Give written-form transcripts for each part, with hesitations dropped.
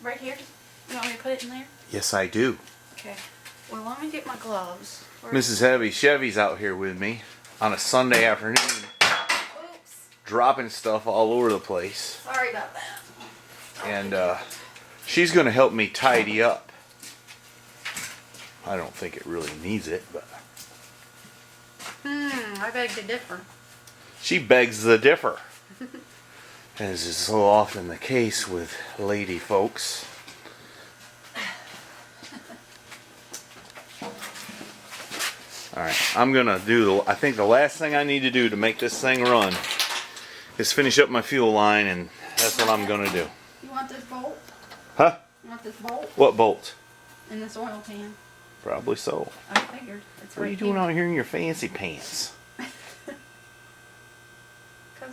Right here? You want me to put it in there? Yes, I do. Okay. Well, let me get my gloves. Mrs. Heavy Chevy's out here with me on a Sunday afternoon. Oops. Dropping stuff all over the place. Sorry about that. And she's going to help me tidy up. I don't think it really needs it, but... I beg to differ. She begs to differ. As is so often the case with lady folks. Alright, I'm going to do, I think the last thing I need to do to make this thing run is finish up my fuel line, and that's what I'm going to do. You want this bolt? Huh? You want this bolt? What bolt? In this oil pan. Probably so. I figured. It's What are you doing out here in your fancy pants? Because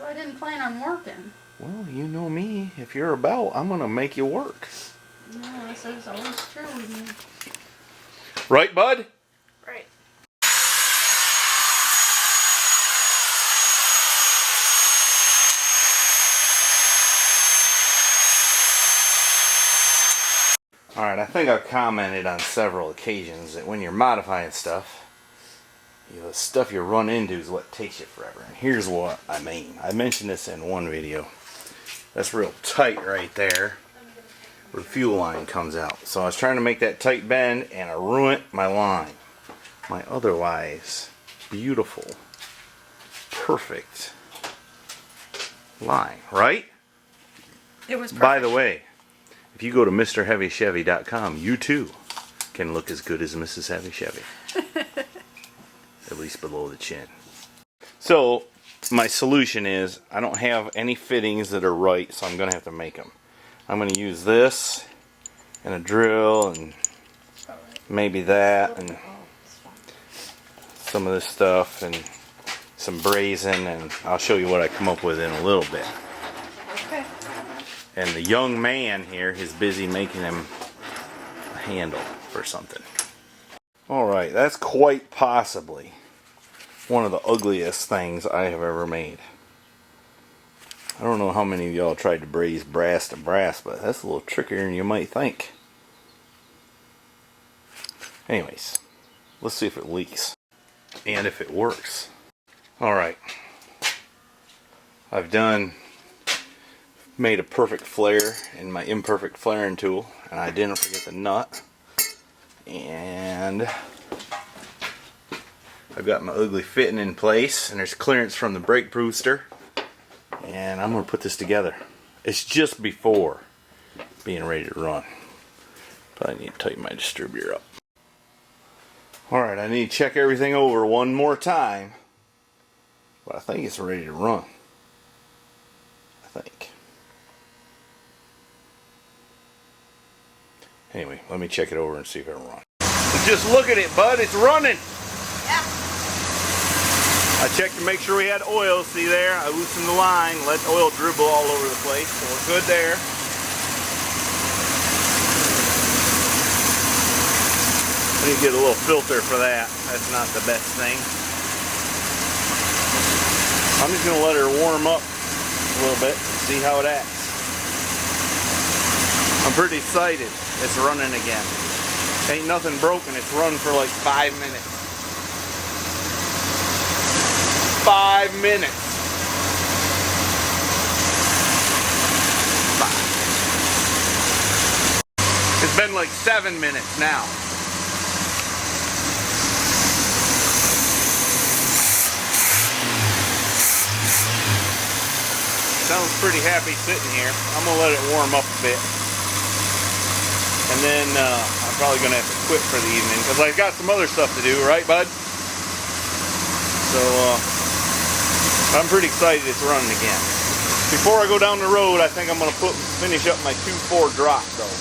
I didn't plan on working. Well, you know me. If you're about, I'm going to make you work. No, this is always true with me. Right, bud? Right. Alright, I think I've commented on several occasions that when you're modifying stuff, the stuff you run into is what takes you forever. And here's what I mean. I mentioned this in one video. That's real tight right there, where the fuel line comes out. So I was trying to make that tight bend, and I ruined my line. My otherwise beautiful, perfect line, right? It was perfect. By the way, if you go to MrHeavyChevy.com, you too can look as good as Mrs. Heavy Chevy. At least below the chin. So, my solution is, I don't have any fittings that are right, so I'm going to have to make them. I'm going to use this, and a drill, and maybe that, and some of this stuff, and some brazing, and I'll show you what I come up with in a little bit. Okay. And the young man here is busy making him a handle for something. Alright, that's quite possibly one of the ugliest things I have ever made. I don't know how many of y'all tried to braze brass to brass, but that's a little trickier than you might think. Anyways, let's see if it leaks. And if it works. Alright. I've made a perfect flare in my imperfect flaring tool, and I didn't forget the nut. And I've got my ugly fitting in place, and there's clearance from the brake booster, and I'm going to put this together. It's just before being ready to run, but I need to tighten my distributor up. Alright, I need to check everything over one more time, but I think it's ready to run. I think. Anyway, let me check it over and see if it'll run. Just look at it, bud. It's running. Yeah. I checked to make sure we had oil. See there? I loosened the line, let oil dribble all over the place. So we're good there. I need to get a little filter for that. That's not the best thing. I'm just going to let her warm up a little bit and see how it acts. I'm pretty excited. It's running again. Ain't nothing broken. It's run for like 5 minutes. 5 minutes. 5. It's been like 7 minutes now. Sounds pretty happy sitting here. I'm gonna let it warm up a bit. And then I'm probably going to have to quit for the evening because I've got some other stuff to do, right, bud? So I'm pretty excited it's running again. Before I go down the road, I think I'm going to finish up my 2.4 drop, though.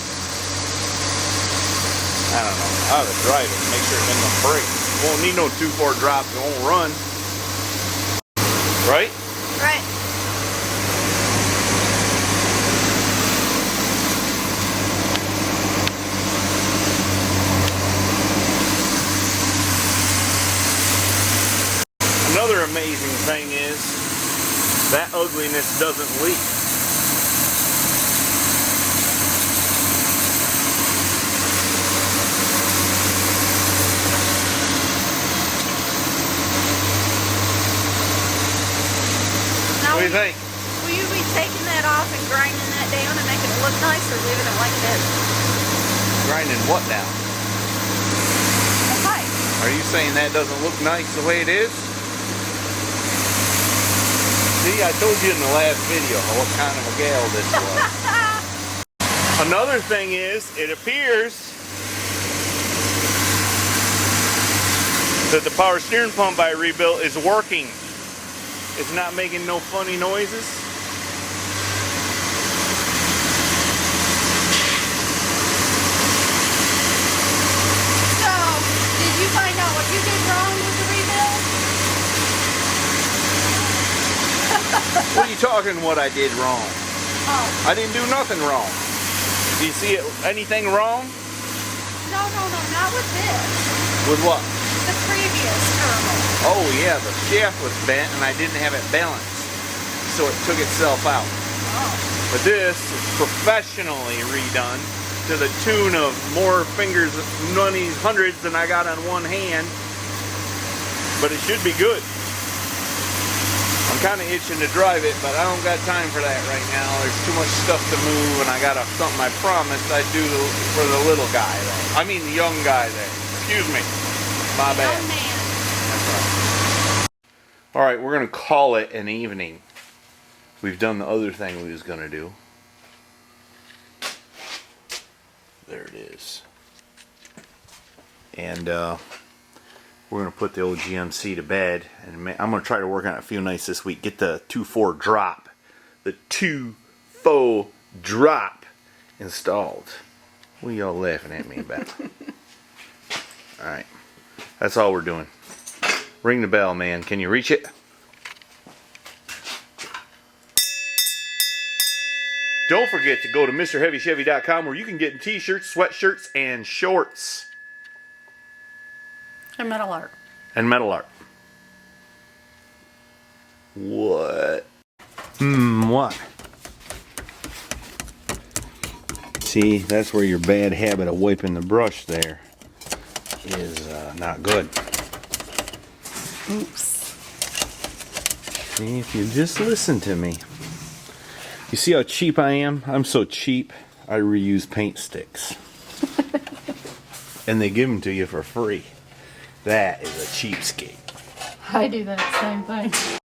I don't know. I ought to drive it, make sure it doesn't break. Won't need no 2.4 drop, it won't run. Right? Right. Another amazing thing is that ugliness doesn't leak. nicer leaving it like it is. Grinding what down? The pipe. Are you saying that doesn't look nice the way it is? See, I told you in the last video what kind of a gal this was. Another thing is, it appears that the power steering pump I rebuilt is working. It's not making no funny noises. So, did you find out what you did wrong with the rebuild? What are you talking what I did wrong? Oh. I didn't do nothing wrong. Do you see anything wrong? No, not with this. With what? The previous turbo. Oh yeah, the shaft was bent and I didn't have it balanced. So it took itself out. Oh. But this is professionally redone to the tune of more fingers, monies, hundreds than I got on one hand. But it should be good. I'm kind of itching to drive it, but I don't got time for that right now. There's too much stuff to move, and I got something I promised I'd do for the little guy there. I mean the young guy there. Excuse me. My bad. Young man. That's right. All right, we're gonna call it an evening. We've done the other thing we was gonna do. There it is. And we're gonna put the old GMC to bed, and I'm gonna try to work on it a few nights this week. Get the 2.4 drop, the 2.4 drop installed. What are y'all laughing at me about? All right, that's all we're doing. Ring the bell, man. Can you reach it? Don't forget to go to MrHeavyChevy.com where you can get t-shirts, sweatshirts, and shorts. And metal art. And metal art. What? What? See, that's where your bad habit of wiping the brush there is not good. Oops. See, if you just listen to me. You see how cheap I am? I'm so cheap, I reuse paint sticks. And they give them to you for free. That is a cheapskate. I do that same thing.